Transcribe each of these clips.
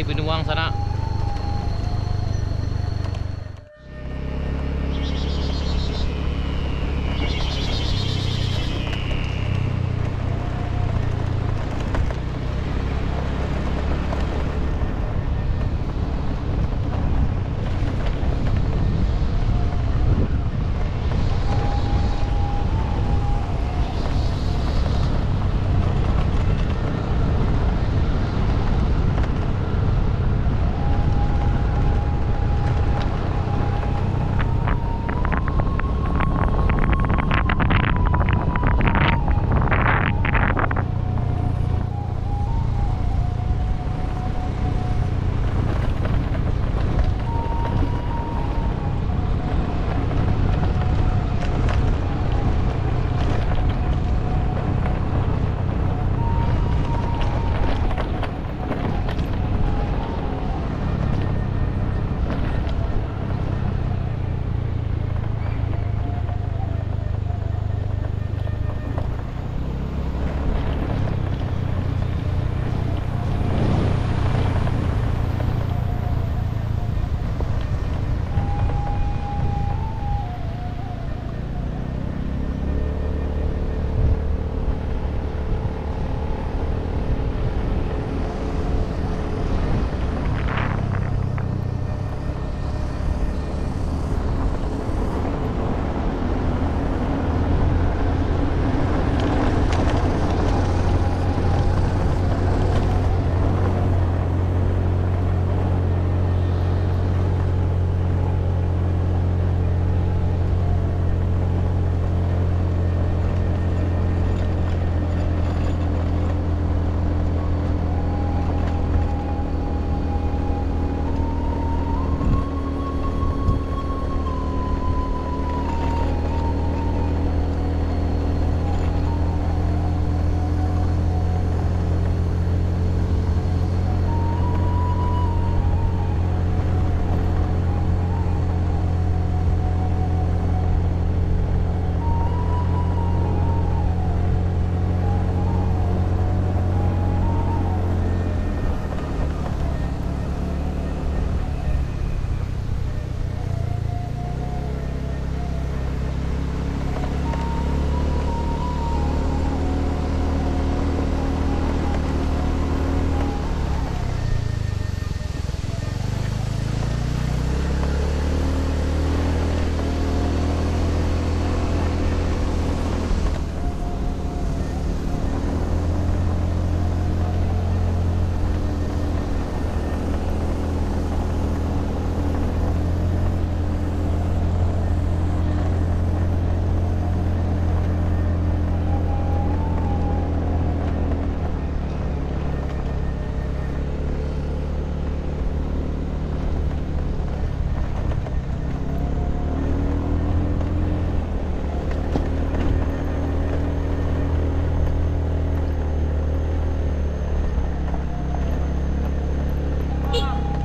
di Binuang sana.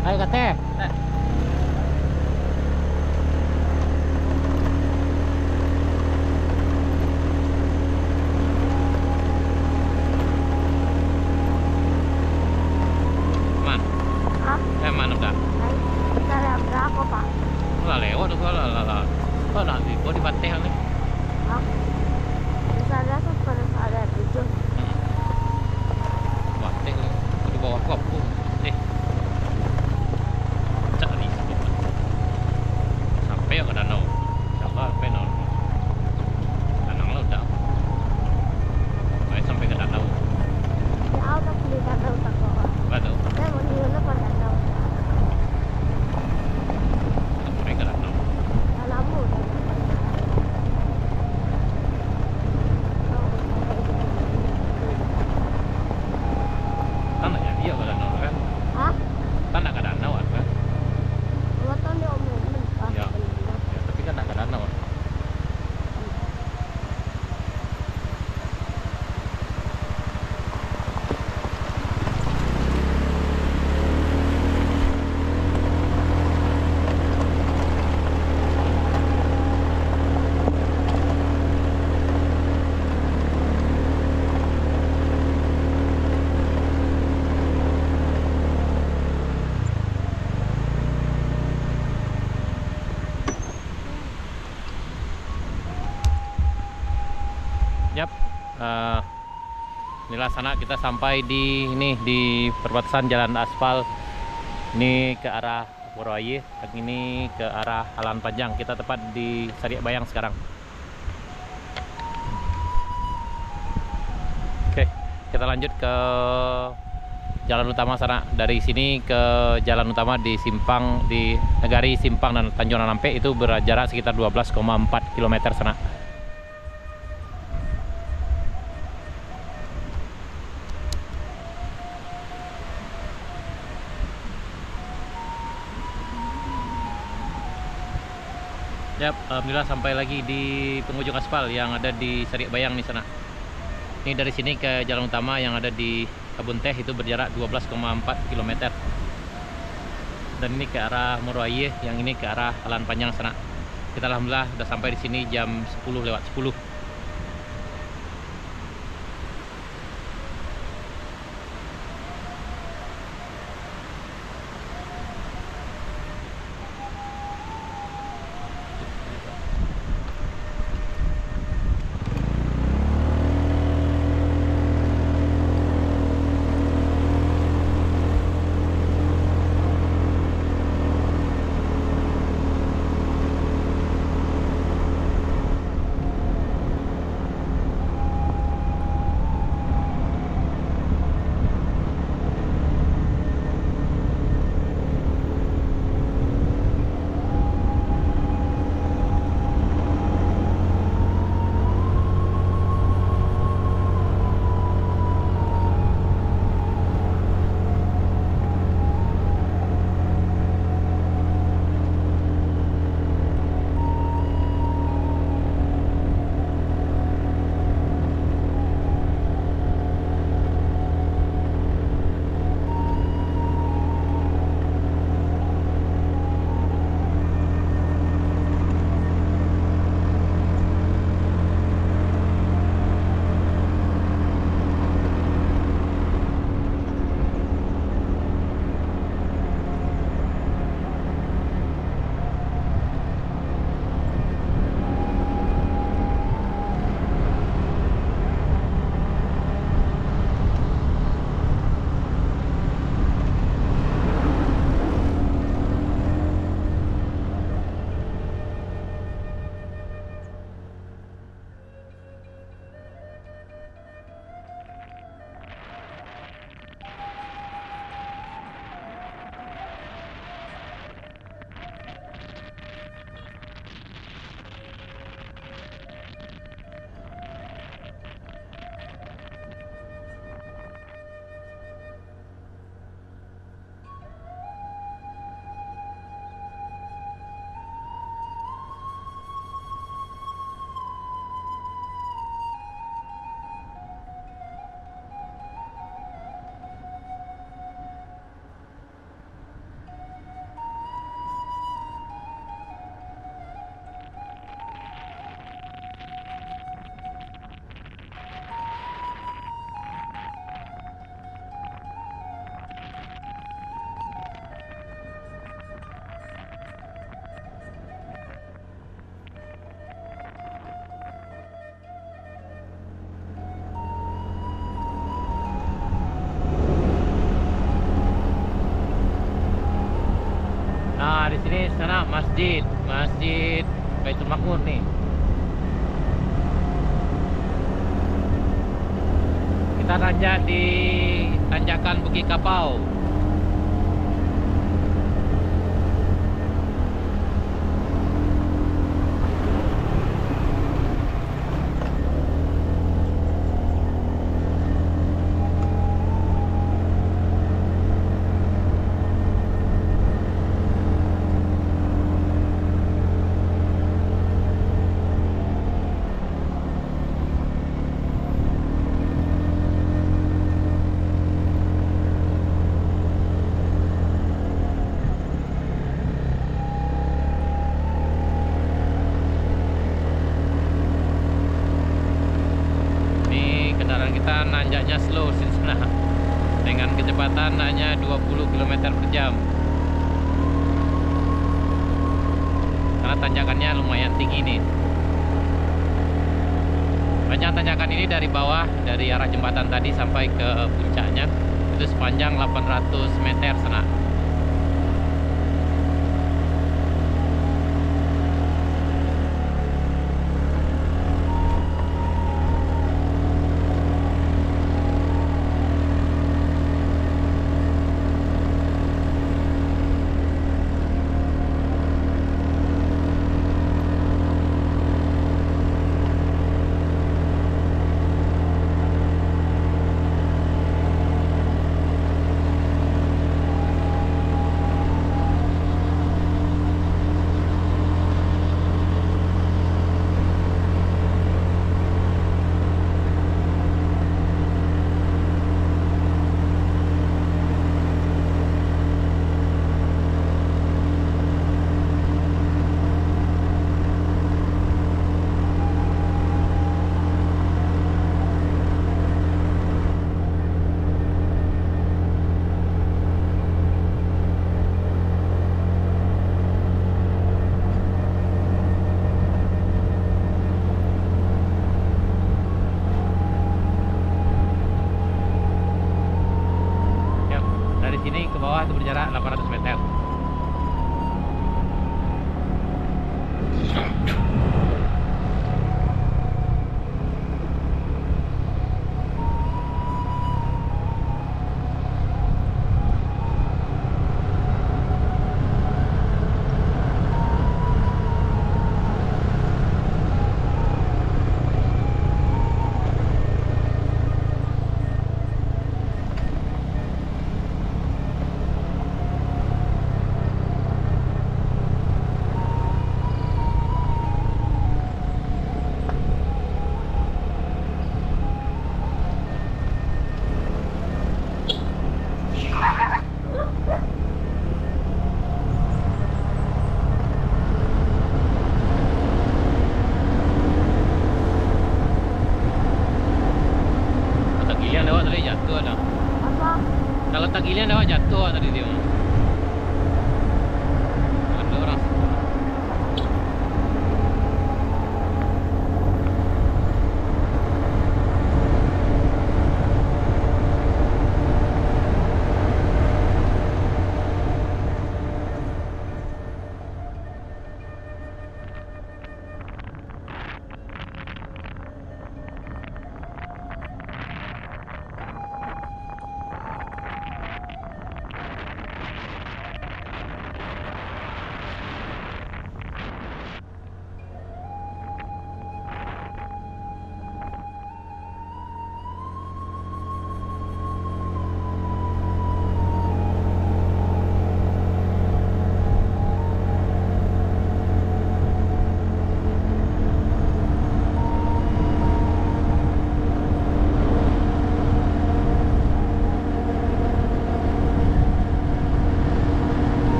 Ayo kateh. Man. Hah? Mana udah? Kita lihat berapa, Pak? Lah lewat tuh lah. Oh nanti gua di Bateh nih. Hah? Bisa lihat pada ada itu. Bateh di bawah kop tuh. Cari sampai ya ke danau. Sampai danau. Danau lo udah. Baik sampai ke danau. Ya, auto beli danau tak kok. Betul. Saya mau nyuruh ke danau. Sampai ke danau. Alamu. Kan ya iya ke danau. Inilah sana kita sampai di ini di perbatasan jalan aspal. Ini ke arah Purwaye, yang ini ke arah Halan Panjang. Kita tepat di Sariak Bayang sekarang. Oke, kita lanjut ke jalan utama sana. Dari sini ke jalan utama di Simpang, di Negari Simpang dan Tanjung Nampe itu berjarak sekitar 12,4 km sana. Yap, alhamdulillah sampai lagi di penghujung aspal yang ada di Sariak Bayang di sana. Ini dari sini ke jalan utama yang ada di Kebun Teh itu berjarak 12,4 km. Dan ini ke arah Purwaye, yang ini ke arah Halan Panjang sana. Kita alhamdulillah udah sampai di sini jam 10:10. Nah, di sini sana Masjid Baitul Makmur nih. Kita nanjak di tanjakan Bukit Kapau. Kita nanjaknya slow di sana dengan kecepatan hanya 20 km per jam karena tanjakannya lumayan tinggi nih. Panjang tanjakan ini dari bawah, dari arah jembatan tadi sampai ke puncaknya itu sepanjang 800 meter sana. Dari sini ke bawah itu berjarak 800 meter. Tagilian lewat tadi jatuh ada. Apa? Kalau tagilian lewat jatuh tadi dia. Ada orang.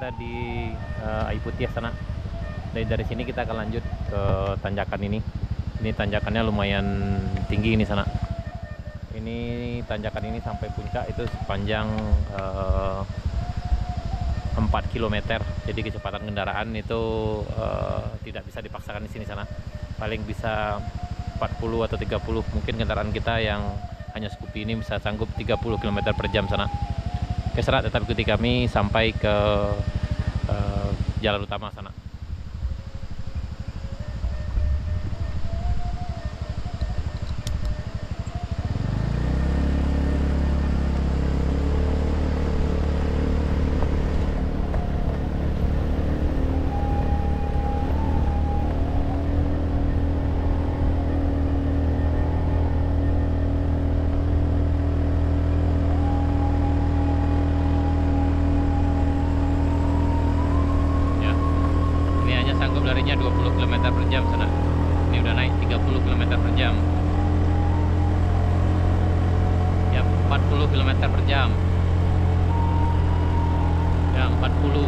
ada di Air Putih sana. Dari sini kita akan lanjut ke tanjakan ini. Ini tanjakannya lumayan tinggi ini sana. Ini tanjakan ini sampai puncak itu sepanjang 4 km. Jadi kecepatan kendaraan itu tidak bisa dipaksakan di sini sana. Paling bisa 40 atau 30. Mungkin kendaraan kita yang hanya Scoopy ini bisa sanggup 30 km per jam sana. Oke, Serat, tetap ikuti kami sampai ke jalan utama sana. Larinya 20 km per jam sana. Ini udah naik 30 km per jam. Ya, 40 km per jam. Ya, 40.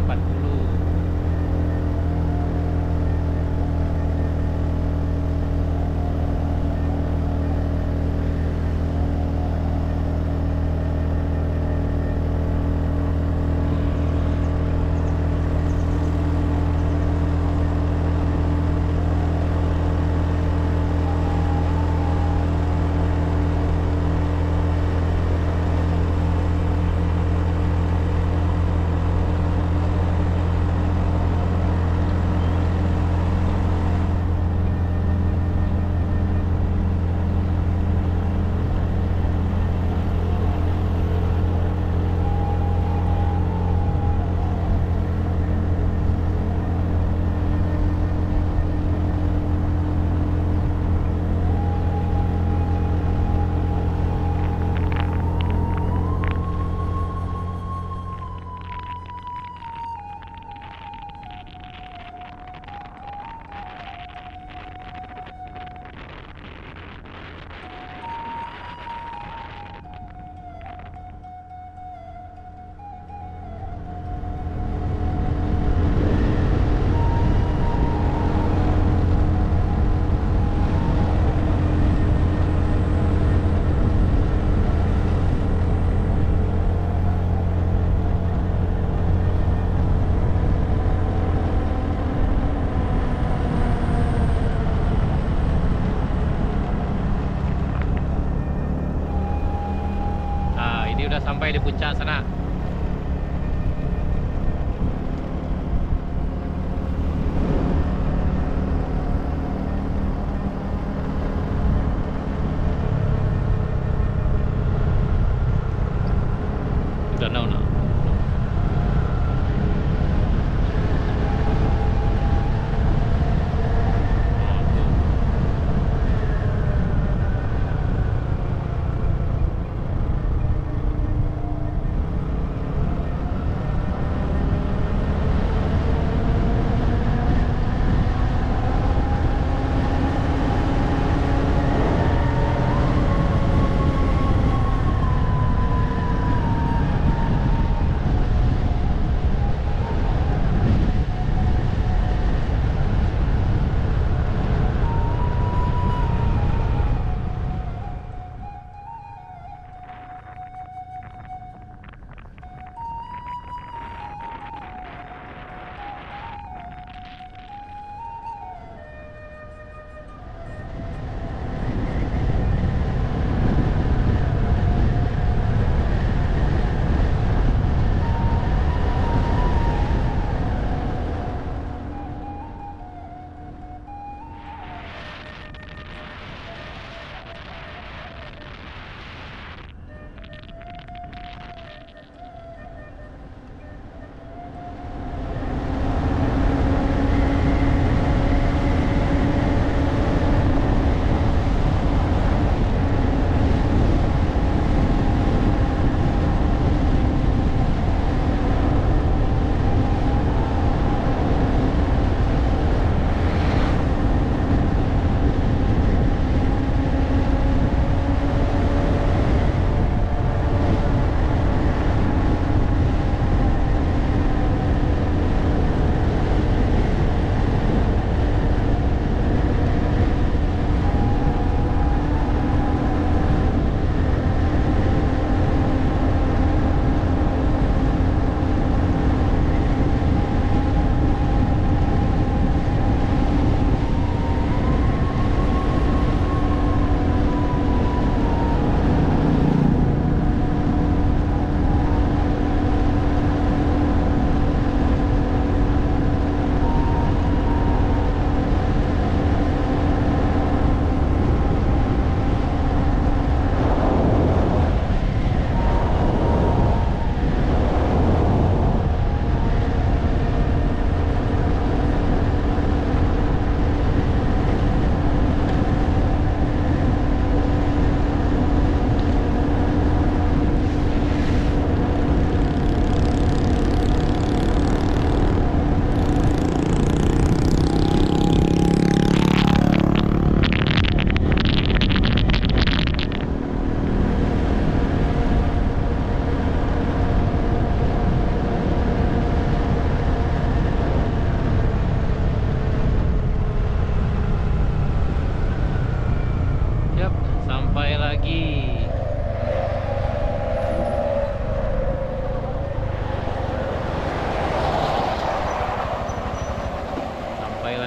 40. Ini udah sampai di puncak sana. Danau nah. Oh, tuh.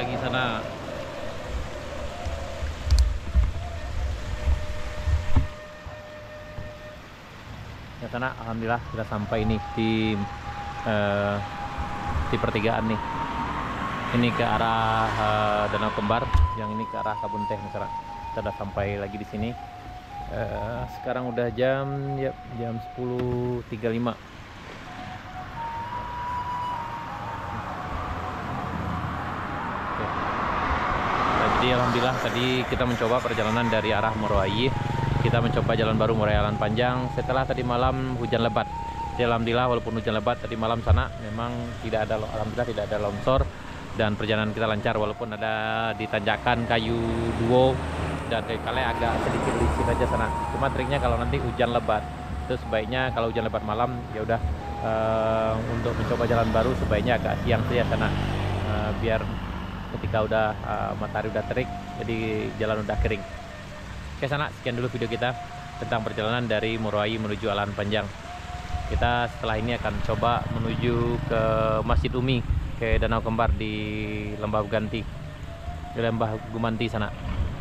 lagi sana. Ya sana, alhamdulillah sudah sampai nih di pertigaan nih. Ini ke arah Danau Kembar, yang ini ke arah Kebun Teh nih sana. Kita sudah sampai lagi di sini. Sekarang udah jam 10.35. Oke. Nah, jadi alhamdulillah tadi kita mencoba perjalanan dari arah Moroayi. Kita mencoba jalan baru Murai Alan Panjang setelah tadi malam hujan lebat. Jadi alhamdulillah walaupun hujan lebat tadi malam sana memang alhamdulillah tidak ada longsor dan perjalanan kita lancar walaupun ada di tanjakan kayu duo dan kayu kale agak sedikit licin aja sana. Cuma triknya kalau nanti hujan lebat itu sebaiknya kalau hujan lebat malam ya udah untuk mencoba jalan baru sebaiknya agak siang saja sana, biar ketika udah matahari udah terik jadi jalan udah kering. Oke sana, sekian dulu video kita tentang perjalanan dari Moroayi menuju Alan Panjang. Kita setelah ini akan coba menuju ke Masjid Umi, ke Danau Kembar di Lembah Ganti, di Lembah Gumanti sana.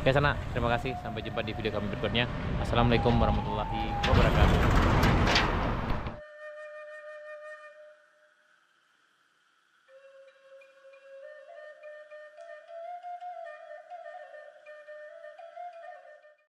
Oke sana, terima kasih. Sampai jumpa di video kami berikutnya. Assalamualaikum warahmatullahi wabarakatuh.